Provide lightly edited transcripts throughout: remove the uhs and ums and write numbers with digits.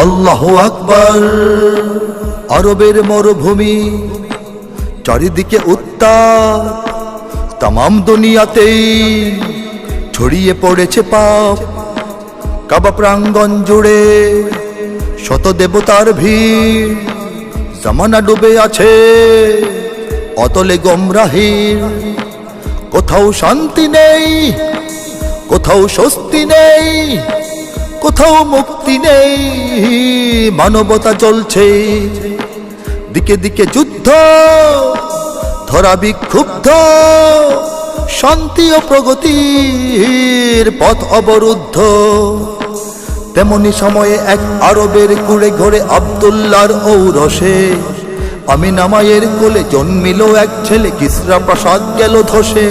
আল্লাহু আকবার। আরবের মরুভূমি, চারিদিকে উত্তাপ, তামাম দুনিয়াতেই ছড়িয়ে পড়েছে পাপ। কাবা প্রাঙ্গণ জুড়ে শত দেবতার ভিড়, জামানা ডুবে আছে অতলে গোমরাহির। কোথাও শান্তি নেই, কোথাও স্বস্তি নেই, কোথাও মুক্তি নেই। মানবতা চলছে দিকে দিকে যুদ্ধ, ধরা বিক্ষুব্ধ, শান্তি ও প্রগতির পথ অবরুদ্ধ। তেমনি সময়ে এক আরবের কুড়ে ঘরে আব্দুল্লাহর ঔরসে আমিনা মায়ের কোলে জন্মিল এক ছেলে। কিসরা প্রাসাদ গেল ধসে,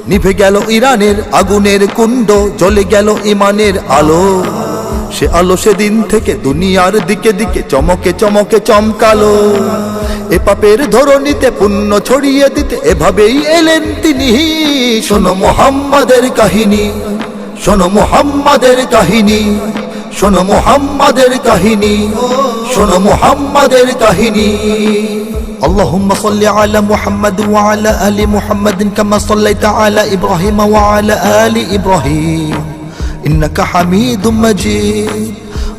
নিভে গেল ইরানের আগুনের কুণ্ড, জ্বলে গেল ইমানের আলো। সে আলো সেদিন থেকে দুনিয়ার দিকে দিকে চমকে চমকে চমকালো। এ পাপের ধরণীতে পুণ্য ছড়িয়ে দিতে এভাবেই এলেন তিনি। শোনো মুহাম্মাদের কাহিনী, শোনো মুহাম্মাদের কাহিনী, শোনো মুহাম্মাদের কাহিনী, শোনো মুহাম্মাদের কাহিনী। اللهم صل على محمد وعلى آل محمد كما صليت على إبراهيم وعلى آل إبراهيم إنك حميد مجيد.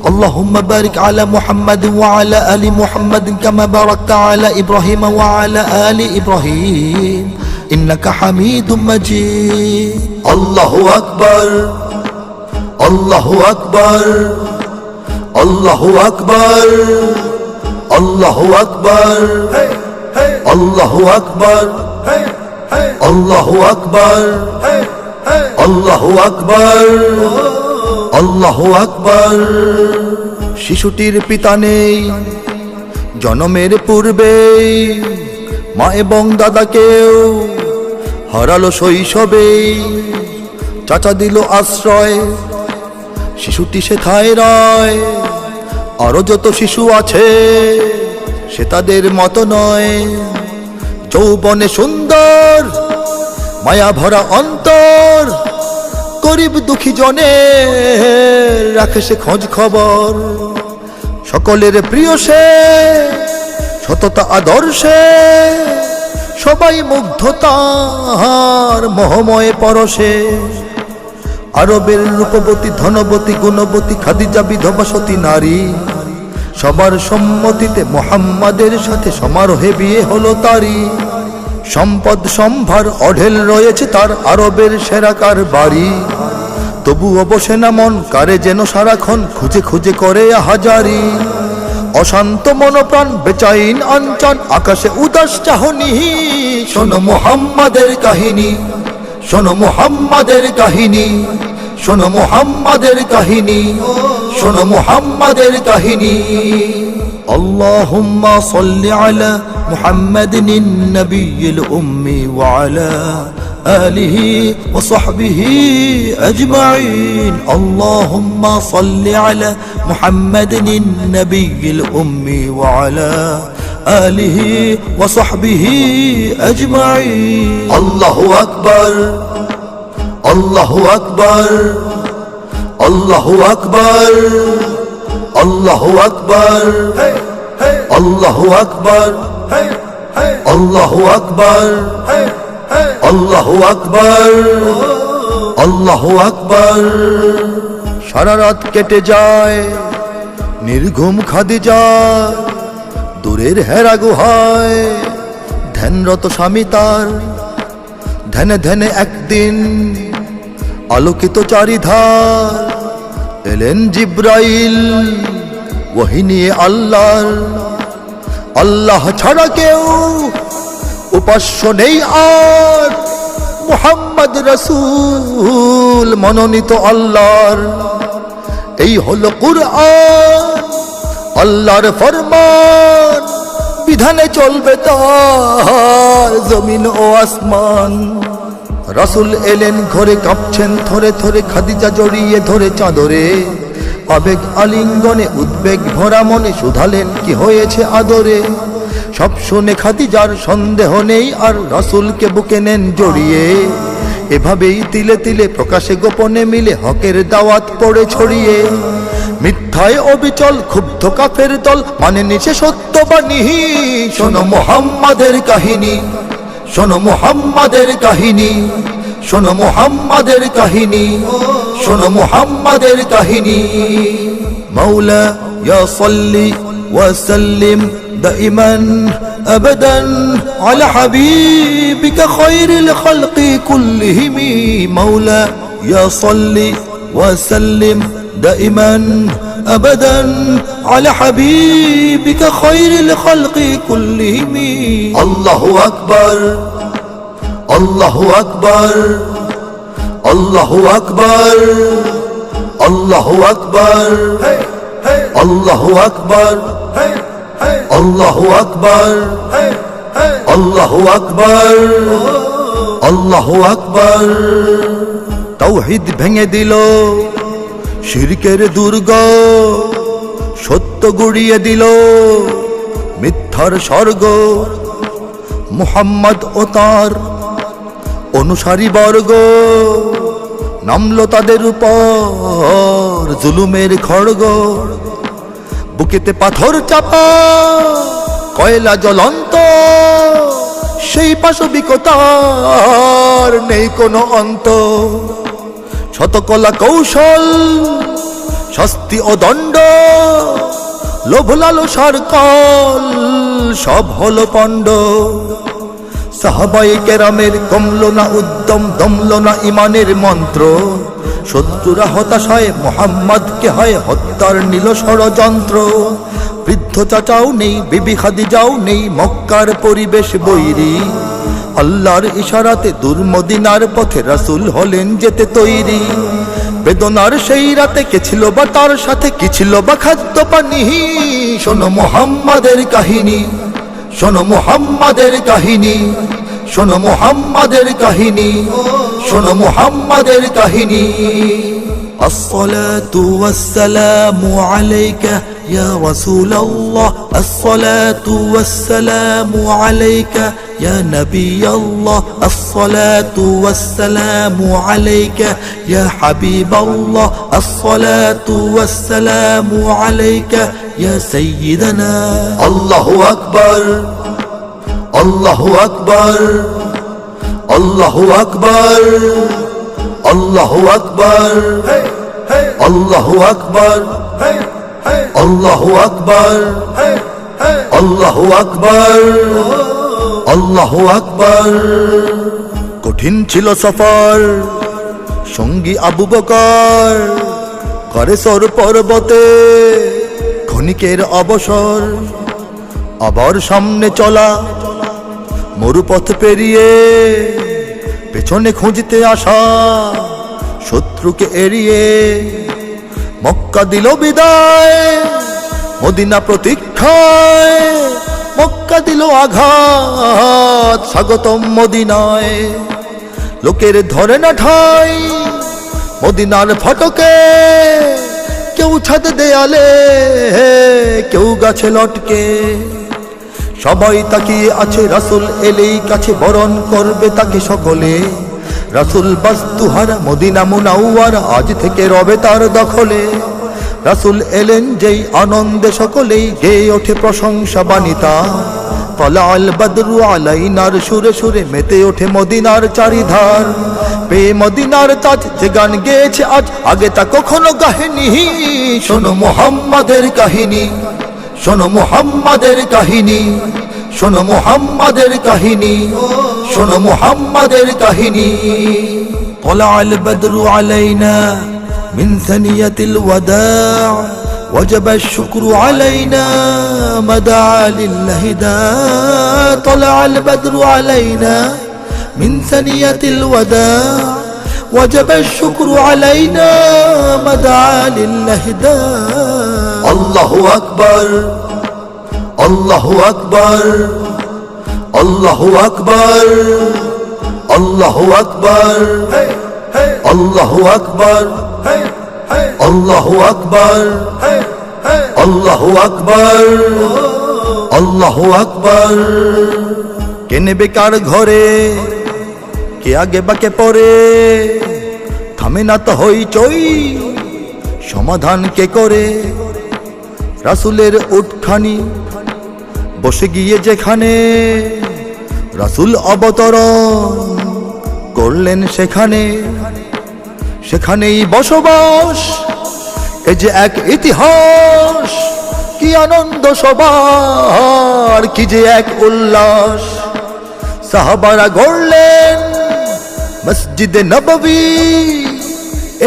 اللهم بارك على محمد وعلى آل محمد كما باركت على إبراهيم وعلى آل إبراهيم إنك حميد مجيد. الله أكبر، الله أكبر، الله أكبر، الله أكبر، الله أكبر، الله أكبر، الله أكبر, الله أكبر. শিশুটির পিতা নেই জন্মের পূর্বে, মা এবং দাদাকেও হারালো শৈশবে। চাচা দিল আশ্রয়, শিশুটি সেথায় রয়। আরো যত শিশু আছে সে তাদের মতো নয়। যৌবনে সুন্দর, মায়া ভরা অন্তর, গরিব দুঃখী জনের রাখে সে খোঁজ খবর। সকলের প্রিয় সে, সততা আদর্শে, সবাই মুগ্ধ তার মোহময় পরশে। আরবের রূপবতী, ধনবতী, গুণবতী খাদিজা বিধবা সতী নারী, সবার সম্মতিতে মুহাম্মাদের সাথে সমারোহে বিয়ে হলো তারই। সম্পদ সম্ভার অঢেল রয়েছে তার, আরবের সেরাকার বাড়ি। তবুও বসে না মন, কারে যেন সারাক্ষণ খুঁজে খুঁজে করে হাজারি। অশান্ত মনপ্রাণ, বেচাইন অঞ্চল, আকাশে উদাস চাহনি। শোনো মুহাম্মাদের কাহিনী, শোনো মুহাম্মাদের কাহিনী, শোনো মুহাম্মাদের কাহিনী, শোনো মুহাম্মাদের কাহিনী। اللهم صل على محمد النبي الأمي وعلى آله وصحبه أجمعين. اللهم صل على محمد النبي الأمي وعلى آله وصحبه أجمعين. الله أكبر، الله أكبر، الله أكبر، الله أكبر، الله أكبر، الله أكبر, الله أكبر, الله أكبر. সারা রাত কেটে যায় নির্ঘুম খাদিজা দূরের হেরা গুহায়। ধ্যানরত স্বামী তার ধ্যানে ধ্যানে একদিন আলোকিত চারিধার। এলেন জিব্রাইল ওহী নিয়ে আল্লাহর। আল্লাহ ছাড়া কেউ উপাস্য নেই আর, মুহাম্মদ রাসূল মনোনীত আল্লাহর। এই হলো কুরআন, আল্লাহর ফরমান, বিধানে চলবে তার জমিন ও আসমান। রাসূল এলেন ঘরে, কাঁপছেন থরে থরে, খাদিজা জড়িয়ে ধরে চাদরে। আবেগ আলিঙ্গনে উদ্বেগ ভরা মনে শুধালেন কি হয়েছে আদরে। সব শুনে খাদিজার সন্দেহ নেই আর, রাসূলকে বুকে নেন জড়িয়ে। এভাবেই তিলে তিলে প্রকাশে গোপনে মিলে হকের দাওয়াত পড়ে ছড়িয়ে। মিথ্যায় অবিচল ক্ষুব্ধ কাফের দল মানে নিচে সত্যবাণী শোনো মুহাম্মাদের কাহিনী শোনো মুহাম্মাদের কাহিনী শোনো মুহাম্মাদের কাহিনী শোনো মুহাম্মাদের কাহিনী মাওলা ইয়া সাল্লি ওয়া সাল্লিম দাইমান আবাদান আলা হাবিবিকা খায়রিল খালকি কুল্লিহিম মাওলা ইয়া সাল্লি ওয়া সাল্লিম দাইমান আবাদান আলা হাবিবিকা খায়রিল খালকি কুল্লিহিম আল্লাহু আকবার আল্লাহু আকবার আল্লাহু আকবার আল্লাহু আকবার আল্লাহু আকবার আল্লাহু আকবার আল্লাহু আকবার আল্লাহু আকবার তাওহীদ ভেঙে দিল শিরকের দুর্গ সত্য গুড়িয়ে দিল মিথ্যার স্বর্গ মুহাম্মদ ও তার অনুসারী বর্গ নামলো তাদের উপর জুলুমের খড়গ বুকেতে পাথর চাপা কয়লা জ্বলন্ত সেই পাশবিকতার নেই কোনো অন্ত শতকলা কৌশল শাস্তি ও দণ্ড লোভ লালসার কল সব হলো পণ্ড সাহাবায়ে কেরামের কমলো না উদ্যম দমলো না ইমানের মন্ত্র শত্রুরা হতাশায় মুহাম্মদকে হয় হত্যার নীল ষড়যন্ত্র বৃদ্ধ চাচাও নেই বিবি খাদিজাও নেই মক্কার পরিবেশ বৈরী আল্লাহর ইশারাতে দূর মদিনার পথে রাসূল হলেন যেতে তৈরি বেদনার সেই রাতে কে ছিল বা তার সাথে কি ছিল বা খাদ্য পানি শোনো মুহাম্মাদের কাহিনী শোনো মুহাম্মাদের কাহিনী শোনো মুহাম্মাদের কাহিনী শোনো মুহাম্মাদের কাহিনী الصلاة والسلام عليك يا رسول الله الصلاة والسلام عليك يا نبي الله الصلاة والسلام عليك يا حبيب الله الصلاة والسلام عليك يا سيدنا الله أكبر الله أكبر الله أكبر الله أكبر الله أكبر الله أكبر الله أكبر الله أكبر কঠিন ছিল সফর সঙ্গী আবু বকর করে সর পর্বতে ক্ষণিকের অবসর আবার সামনে চলা মরুপথ পেরিয়ে পেছনে খুঁজতে আসা শত্রুকে এড়িয়ে মক্কা দিল বিদায় মদিনা প্রতীক্ষায় মক্কা দিল আঘাত স্বাগতম মদিনায় লোকের ধরে না ঠাই মদিনার ফটকে কেউ ছাদ দেয়ালে কেউ গাছে লটকে সবাই তাকিয়ে আছে রাসূল এলেই কাছে বরণ করবে তাকে সকলে রাসূল বাস্তুহারা মদিনা মুনাওয়ারা আজ থেকে রবে তার দখলে রাসূল এলেন যেই আনন্দে সকলেই গেয়ে ওঠে প্রশংসা বাণিতা তলাল বদরু আলাইনার সুরে সুরে মেতে ওঠে মদিনার চারিধার পেয়ে মদিনার তাজ যে গান গেয়েছে আজ আগে তা কখনো গাহেনি শোনো মুহাম্মাদের কাহিনী শোনো মুহাম্মাদের কাহিনী শোনো মুহাম্মাদের কাহিনী শোনো মুহাম্মাদের কাহিনী طلع البدر علينا من ثنية الوداع وجب الشكر علينا ما دعا لله داع طلع البدر علينا من ثنية الوداع وجب الشكر علينا ما دعا لله داع الله أكبر الله أكبر الله أكبر الله أكبر الله أكبر الله أكبر الله أكبر الله أكبر কেনে বেকার ঘরে কে আগে বাকে পরে থামে না তো হইচই সমাধান কে করে? রাসূলের উটখানি বসে গিয়ে যেখানে রাসূল অবতরণ করলেন সেখানেই বসবাস। এ যে এক ইতিহাস, কি আনন্দ সবার, কি যে এক উল্লাস। সাহাবারা গড়লেন মসজিদে নববী,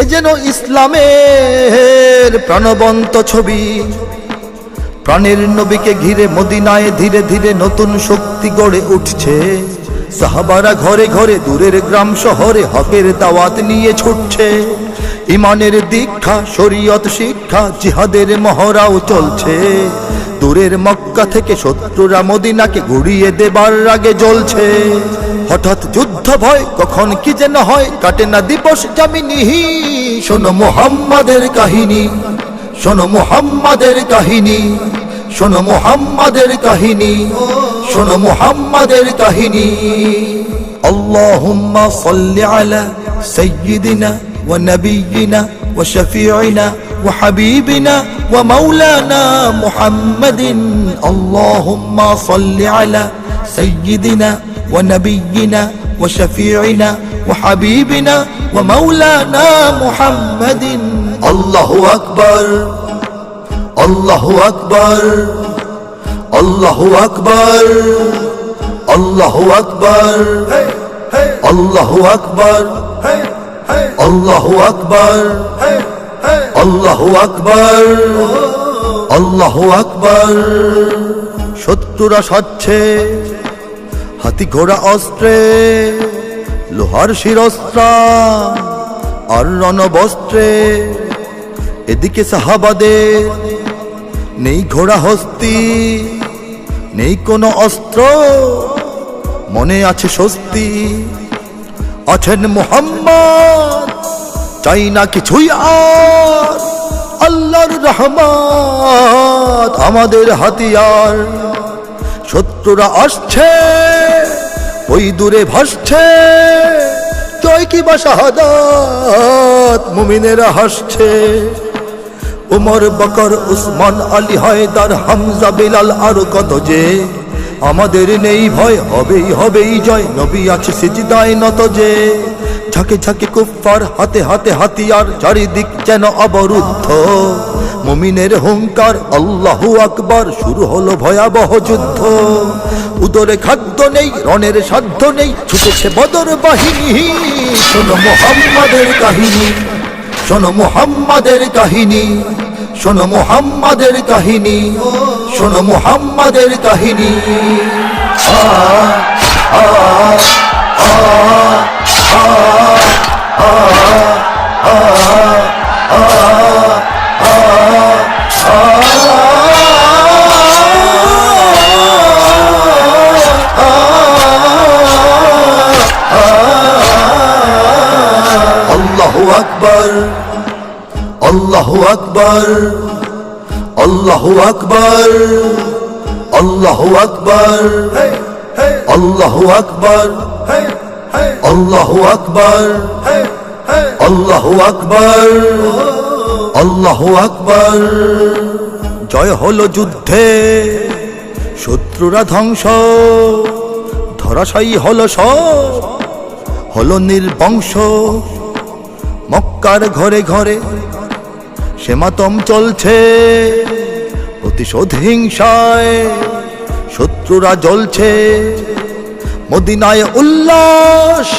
এ যেন ইসলামের প্রাণবন্ত ছবি। প্রাণের নবীকে ঘিরে মদিনায় ধীরে ধীরে নতুন শক্তি গড়ে উঠছে। সাহাবারা ঘরে ঘরে দূরের গ্রাম শহরে হকের দাওয়াত নিয়ে ছুটছে। ইমানের দীক্ষা, শরীয়ত শিক্ষা, জিহাদের মহড়াও চলছে। দূরের মক্কা থেকে শত্রুরা মদিনাকে ঘুরিয়ে দেবার আগে জ্বলছে। হঠাৎ যুদ্ধ ভয়, কখন কি যেন হয়, কাটে না দিবস যামিনীহি। শোনো মুহাম্মাদের কাহিনী, শোনো মুহাম্মাদের কাহিনী, শোনো মুহাম্মাদের কাহিনী, শোনো মুহাম্মাদের কাহিনী। আল্লাহুম্মা সাল্লি আলা সাইয়্যিদিনা ওয়া নাবিয়্যিনা ওয়া শাফিঈনা ওয়া হাবিবিনা ওয়া মাওলানা মুহাম্মাদিন। আল্লাহুম্মা সাল্লি আলা সাইয়্যিদিনা ওয়া নাবিয়্যিনা ওয়া শাফিঈনা ওয়া হাবিবিনা ওয়া মাওলানা মুহাম্মাদিন। আল্লাহু আকবার, আল্লাহু আকবার, আল্লাহু আকবার, আল্লাহু আকবার, আল্লাহু আকবার, আল্লাহু আকবার, আল্লাহু আকবার, আল্লাহু আকবার। শত্রুরা সাজছে হাতি ঘোড়া অস্ত্রে, লোহার শিরস্ত্র আর রণবস্ত্রে। এদিকে সাহাবাদের নেই ঘোড়া হস্তি, নেই কোনো অস্ত্র, মনে আছে স্বস্তি। আছেন মুহাম্মদ, চাই না কিছুই আর, আল্লাহর রহমত আমাদের হাতিয়ার। শত্রুরা আসছে, ওই দূরে ভাসছে, জয় কি বা শাহাদাত, মুমিনেরা হাসছে। উমর, বকর, উসমান, আলী, হায়দার, হামজা, বিলাল আরো কত যে। আমাদের নেই ভয়, হবেই জয়, নবী আছে সিজদায় নত যে। ঝাঁকে ঝাঁকে কুফফার, হাতে হাতে হাতিয়ার, চারিদিক যেন অবরুদ্ধ। মুমিনের হুঙ্কার, আল্লাহু আকবার, শুরু হলো ভয়াবহ যুদ্ধ। উদরে খাদ্য নেই, রণের সাধ্য নেই, ছুটেছে বদর বাহিনী। শোনো মুহাম্মাদের কাহিনী, শোনো মুহাম্মাদের কাহিনী, শোনো মুহাম্মাদের কাহিনী, শোনো মুহাম্মাদের কাহিনী। আ আ আ আ আ আ আল্লাহু আকবার, আল্লাহু আকবার, আল্লাহু আকবার, আল্লাহু আকবার, আল্লাহু আকবার, আল্লাহু আকবার, আল্লাহু আকবার, আল্লাহু আকবার। জয় হলো যুদ্ধে, শত্রুরা ধ্বংস, ধরাশায়ী হলো সব, হলো নির্বংশ। মক্কার ঘরে ঘরে সে মাতম চলছে, প্রতিশোধ হিংসায় শত্রুরা জ্বলছে। মদিনায় উল্লাস,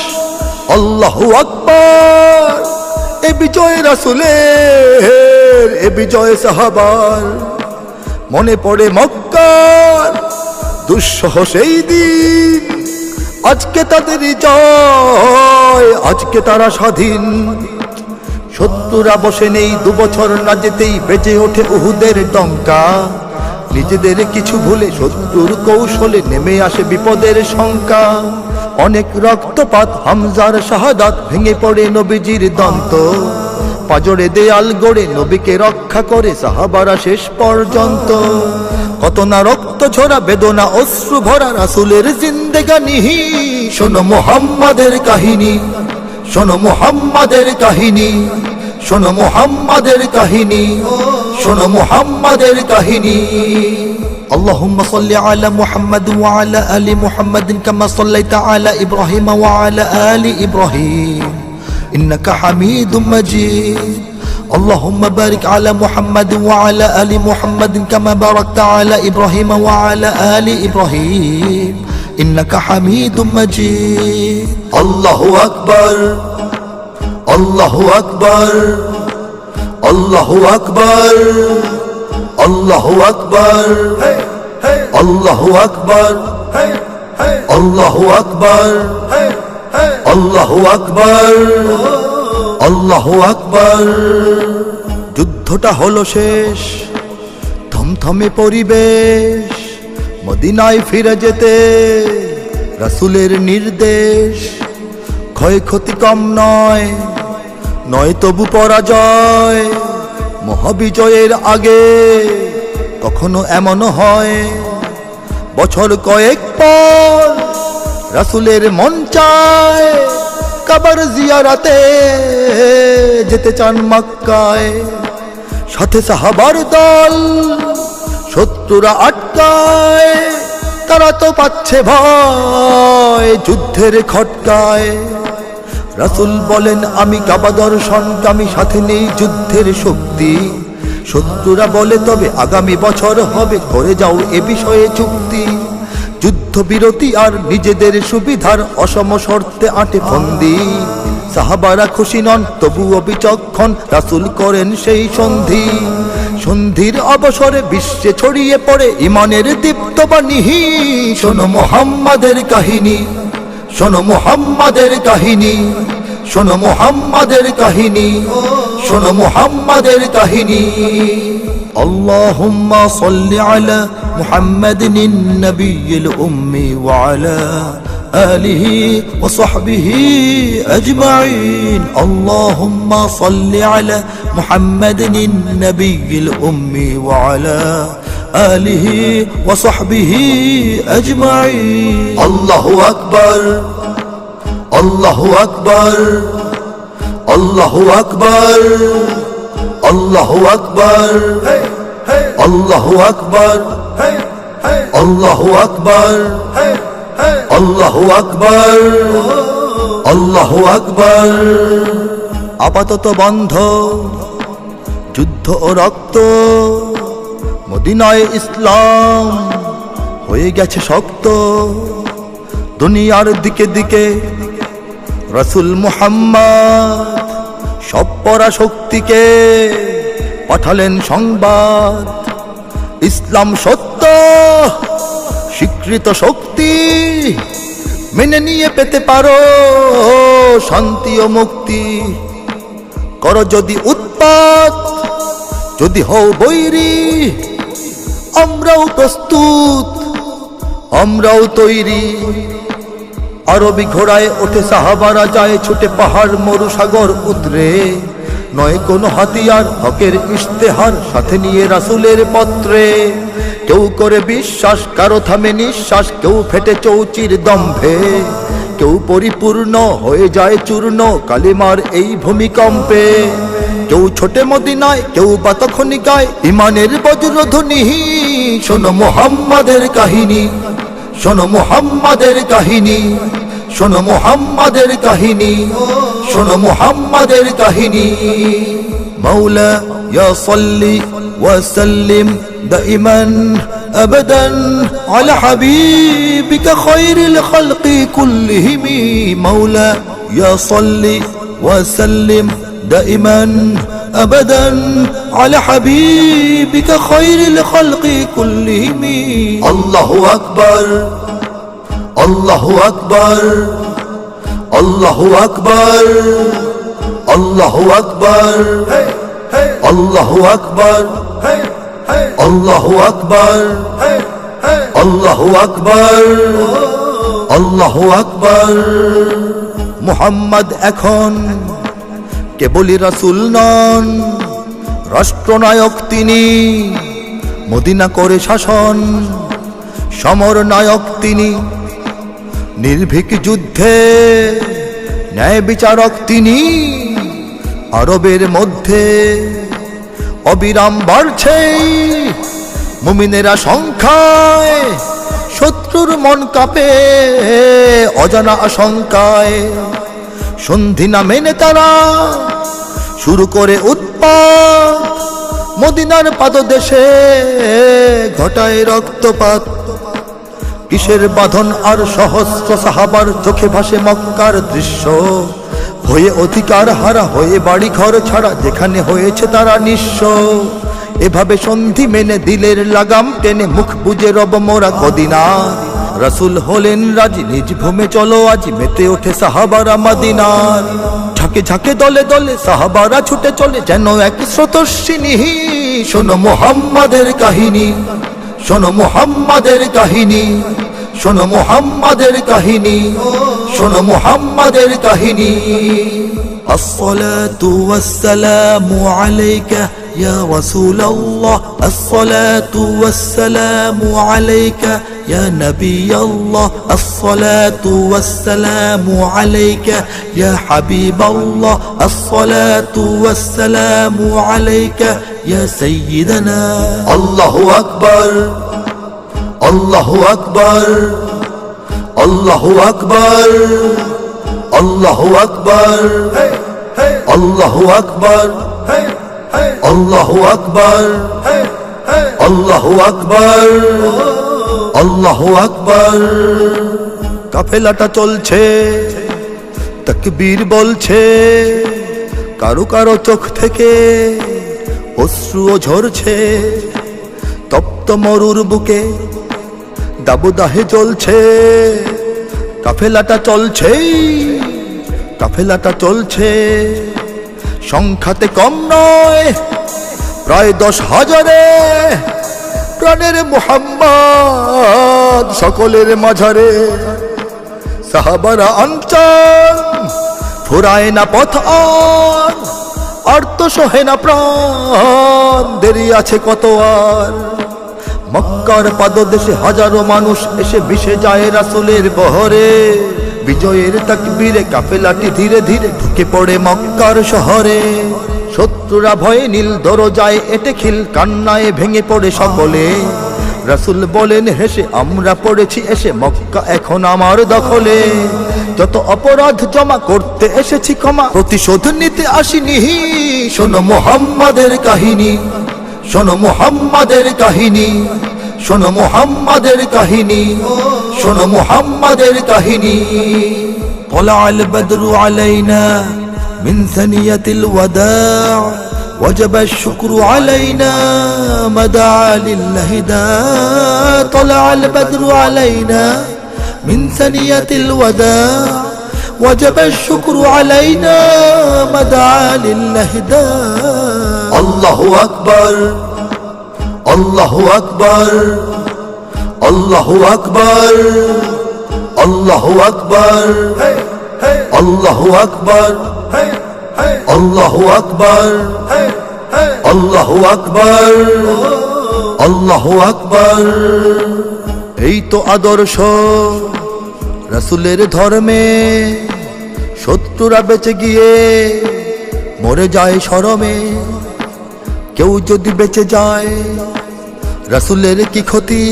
আল্লাহু আকবার, এ বিজয় রাসূলের, এ বিজয় সাহাবার। মনে পড়ে মক্কার দুঃসহ সেই দিন, আজকে তাদের জয়, আজকে তারা স্বাধীন। শত্রুরা বসে নেই, 2 বছর না যেতেই বেজে ওঠে উহুদের ডঙ্কা। নিজেদের কিছু ভুলে শত্রুর কৌশলে নেমে আসে বিপদের শঙ্কা। অনেক রক্তপাত, হামজার শাহাদাত, ভেঙে পড়ে নবীজির দন্ত। পাজরে দেয়াল গড়ে নবীকে রক্ষা করে সাহাবারা শেষ পর্যন্ত। কত না রক্ত ঝরা, বেদনা অশ্রু ভরা রাসূলের জিন্দেগানি। শোনো মুহাম্মাদের কাহিনী, শোনো মুহাম্মাদের কাহিনী, শোনো মুহাম্মাদের কাহিনী, শোনো মুহাম্মাদের কাহিনী। اللهم صل على محمد وعلى آل محمد كما صليت على إبراهيم وعلى آل إبراهيم إنك حميد مجيد. اللهم بارك على محمد وعلى آل محمد كما باركت على إبراهيم وعلى آل إبراهيم إنك حميد مجيد. الله أكبر الله أكبر الله أكبر الله أكبر الله أكبر الله أكبر الله أكبر الله أكبر. যুদ্ধটা হলো শেষ, থমথমে পরিবেশ, মদিনায় ফিরে যেতে রাসূলের নির্দেশ। ক্ষয়ক্ষতি কম নয়, নয় তবু পরাজয়। মহাবিজয়ের আগে কখনো এমন হয়, বছর কয়েক পর রাসূলের মন চায় কাবার জিয়ারাতে যেতে চান মক্কায়। সাথে সাহাবার দল, শত্রুরা আটকায়, তারা তো পাচ্ছে ভয় যুদ্ধের খটকায়। রাসূল বলেন আমি কাবা দর্শনকামী, সাথে নেই যুদ্ধের শক্তি। শত্রুরা বলে তবে আগামী বছর হবে, করে যাও এ বিষয়ে চুক্তি। যুদ্ধবিরতি আর নিজেদের সুবিধার অসম শর্তে আটে ফন্দি। সাহাবারা খুশি নন তবুও বিচক্ষণ, রাসূল করেন সেই সন্ধি। সন্ধির অবসরে বিশ্বে ছড়িয়ে পড়ে ইমানের দীপ্ত বাণী। শোনো মুহাম্মাদের কাহিনী, শোনো মুহাম্মাদের কাহিনী, শোনো মুহাম্মাদের কাহিনী, শোনো মুহাম্মাদের কাহিনী। اللهم صل على محمد النبي الأمي وعلى آله وصحبه أجمعين. اللهم صل على محمد النبي الأمي وعلى آله وصحبه أجمعين. الله أكبر الله أكبر الله أكبر الله أكبر الله أكبر الله أكبر الله أكبر الله أكبر. আপাতত বন্ধ যুদ্ধ ও রক্ত, মদিনায় ইসলাম হয়ে গেছে শক্ত। দুনিয়ার দিকে দিকে রাসূল মুহাম্মদ সব পরাশক্তিকে পাঠালেন সংবাদ। ইসলাম সত্য, স্বীকৃত শক্তি, মেনে নিয়ে পেতে পারো শান্তি ও মুক্তি। করো যদি উৎপাত, যদি হও বৈরী, আমরাও প্রস্তুত, আমরাও তৈরি। আরবি ঘোড়ায় ওঠে সাহাবারা, যায় ছুটে পাহাড় মরু সাগর উতরে। নয় কোনো হাতিয়ার, হকের ইশতেহার, সাথে নিয়ে রাসূলের পত্রে। কেউ করে বিশ্বাস, কারো থামে নিঃশ্বাস, কেউ ফেটে চৌচির দম্ভে, কেউ পরিপূর্ণ হয়ে যায় চূর্ণ কালিমার এই ভূমিকম্পে। কেউ ছোটে মদিনায়, কেউ বা তখনই গায় ইমানের বজ্রধ্বনি। শোনো মুহাম্মাদের কাহিনী, শোনো মুহাম্মাদের কাহিনী, শোনো মুহাম্মাদের কাহিনী, শোনো মুহাম্মাদের কাহিনী। মাওলা ইয়া সাল্লি ওয়া সাল্লিম দাইমান আবাদান আলা হাবিবিকা খায়রিল খালকি কুল্লিহিম। মাওলা ইয়া সাল্লি ওয়া সাল্লিম দাইমান আবাদান আলা হাবিবিকা খায়রিল খালকি কুল্লিহিম। আল্লাহু আকবার আল্লাহু আকবার আল্লাহু আকবার আল্লাহু আকবার আল্লাহু আকবার আল্লাহু আকবার আল্লাহু আকবার আল্লাহু আকবার। মুহাম্মদ এখন কেবলই রাসূল নন, রাষ্ট্রনায়ক তিনি, মদিনা করে শাসন। সমর নায়ক তিনি, নির্ভীক যুদ্ধে ন্যায় বিচারক তিনি। আরবের মধ্যে অবিরাম বাড়ছে মুমিনেরা সংখ্যায়, শত্রুর মন কাঁপে অজানা আশঙ্কায়। সন্ধি না মেনে তারা শুরু করে উৎপাত, মদিনার পাদদেশে ঘটায় রক্তপাত। কিসের বাঁধন আর সহস্র সাহাবার চোখে ভাসে মক্কার দৃশ্য, হয়ে অধিকার হারা, হয়ে বাড়ি ঘর ছাড়া, যেখানে হয়েছে তারা নিঃস্ব। এভাবে সন্ধি মেনে দিলের লাগাম টেনে মুখ বুজে রব মোরা কদিনা। রাসূল হলেন রাজি, নিজ ভূমে চলো আজ, মেতে ওঠে সাহাবারা মদিনার। ঝাঁকে ঝাঁকে দলে দলে সাহাবারা ছুটে চলে যেন এক স্রোতস্বিনী। শোনো মুহাম্মাদের কাহিনী, শোনো মুহাম্মাদের কাহিনী, শোনো মুহাম্মাদের কাহিনী, শোনো মুহাম্মাদের কাহিনী। الصلاة والسلام عليك يا رسول الله، الصلاة والسلام عليك يا نبي الله، الصلاة والسلام عليك يا حبيب الله، الصلاة والسلام عليك يا سيدنا। الله أكبر الله أكبر الله أكبر الله أكبر الله أكبر الله أكبر الله أكبر الله أكبر। কাফেলাটা চলছে, তাকবীর বলছে, কারো কারো চোখ থেকে অশ্রুও ঝরছে। তপ্ত মরুর বুকে দাবদাহে চলছে, কাফেলাটা চলছে, কাফেলাটা চলছে। সংখ্যাতে কম নয়, প্রায় 10,000, প্রাণের মুহাম্মদ সকলের মাঝারে। সাহাবারা আনচান, ফুরায় না পথ আর তো সহে না প্রাণ, দেরি আছে কত আর। মক্কার পাদদেশে হাজারো মানুষ এসে মিশে যায় রাসূলের বহরে। বিজয়ের তাকবীরে কাফেলাটি ধীরে ধীরে ঢুকে পড়ে মক্কার শহরে। শত্রুরা ভয়ে নীল দরজায় এটে খিল, কান্নায় ভেঙে পড়ে সকলে। রাসূল বলেন হেসে, আমরা পড়েছি এসে, মক্কা এখন আমার দখলে। যত অপরাধ জমা করতে এসেছি ক্ষমা, প্রতিশোধ নিতে আসিনি। শোনো মুহাম্মাদের কাহিনী, শোনো মুহাম্মাদের কাহিনী, শোনো মুহাম্মাদের কাহিনী, শোনো মুহাম্মাদের কাহিনী। طلع البدر علينا من ثنية الوداع، وجب الشكر علينا ما دعا لله داع. طلع البدر علينا من ثنية الوداع، وجب الشكر علينا ما دعا لله داع. الله أكبر الله أكبر الله أكبر الله أكبر الله أكبر الله أكبر الله أكبر الله أكبر। এই তো আদর্শ রাসূলের ধর্মে, শত্রুরা বেঁচে গিয়ে মরে যায় শরমে। কেউ যদি বেঁচে যায় রাসূলের কি ক্ষতি,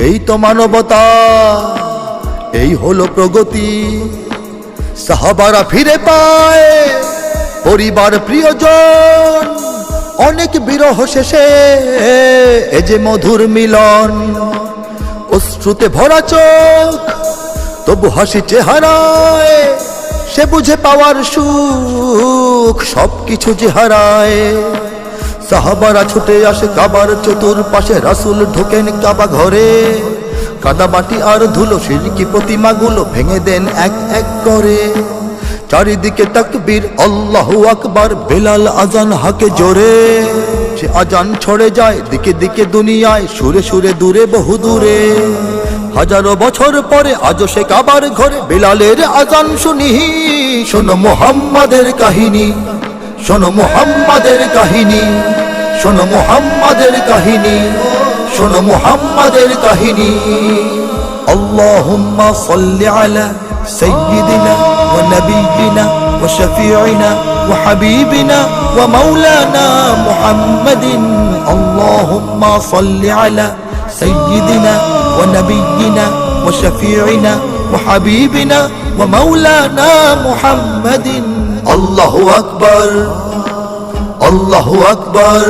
এই তো মানবতা, এই হলো প্রগতি। সাহাবারা ফিরে পায় পরিবার প্রিয়জন, অনেক বিরহ শেষে এ যে মধুর মিলন। অশ্রুতে ভরা চোখ তবু হাসি চেহারায়, সে বুঝে পাওয়ার সুখ সবকিছু যে হারায়। সাহাবারা ছুটে আসে কাবার চতুর্পাশে, রাসূল ঢোকেন কাবা ঘরে। কাদা মাটি আর ধুলো শিরকি প্রতিমাগুলো ভেঙে দেন এক এক করে। চারিদিকে তাকবীর আল্লাহু আকবার, বেলাল আজান হাকে জোরে। সে আজান ছড়ে যায় দিকে দিকে দুনিয়ায়, সুরে সুরে দূরে বহু দূরে। হাজারো বছর পরে আজও সে কাবার ঘরে বেলালের আজান শুনি। শোনো মুহাম্মাদের কাহিনী, শোনো মুহাম্মাদের কাহিনী, শোনো মুহাম্মাদের কাহিনী, শোনো মুহাম্মাদের কাহিনী। আল্লাহুম্মা সাল্লি আলা সাইয়্যিদিনা ওয়া নাবিয়্যিনা ওয়া শাফিঈনা وحبيبنا ومولانا محمد اللهم صل على سيدنا ونبينا وشفيعنا وحبيبنا ومولانا محمد الله أكبر الله أكبر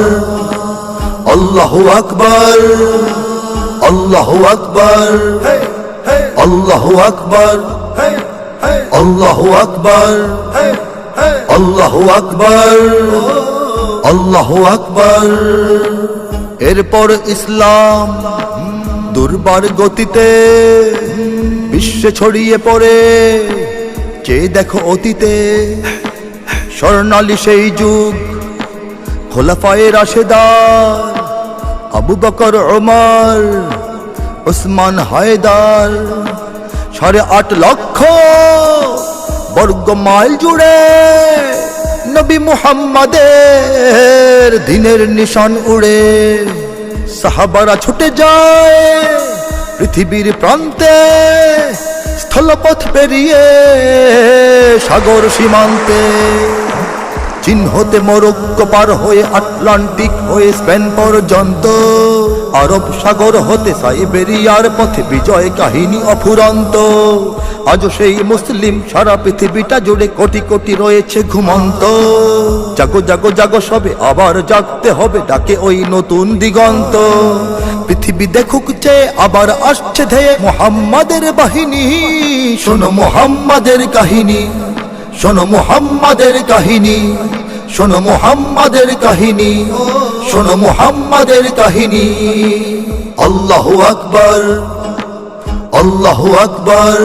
الله أكبر الله أكبر الله أكبر الله أكبر الله أكبر الله أكبر এরপর ইসলাম দুর্বার গতিতে বিশ্বে ছড়িয়ে পড়ে চেয়ে দেখো অতীতে স্বর্ণালী সেই যুগ খোলাফায়ে রাশেদার আবু বকর ওমর উসমান হায়দার 8.5 লক্ষ বর্গ মাইল জুড়ে নবী মুহাম্মাদের দিনের নিশান উড়ে সাহাবারা ছুটে যায় পৃথিবীর প্রান্তে স্থলপথ পেরিয়ে সাগর সীমান্তে চীন হতে মরক্কো পার হয়ে আটলান্টিক হয়ে স্পেন পর্যন্ত আরব সাগর হতে সাইবেরিয়ার পথে বিজয় কাহিনী অফুরন্ত আজও সেই মুসলিম সারা পৃথিবীটা জুড়ে কোটি কোটি রয়েছে ঘুমন্ত জাগো জাগো জাগো সবে আবার জাগতে হবে ডাকে ওই নতুন দিগন্ত পৃথিবী দেখুক যে আবার আসছে ধেয়ে মুহাম্মাদের বাহিনী শোনো মুহাম্মাদের কাহিনী শোনো মুহাম্মাদের কাহিনী শোনো মুহাম্মাদের কাহিনী শোনো মুহাম্মাদের কাহিনী আল্লাহু আকবার আল্লাহু আকবার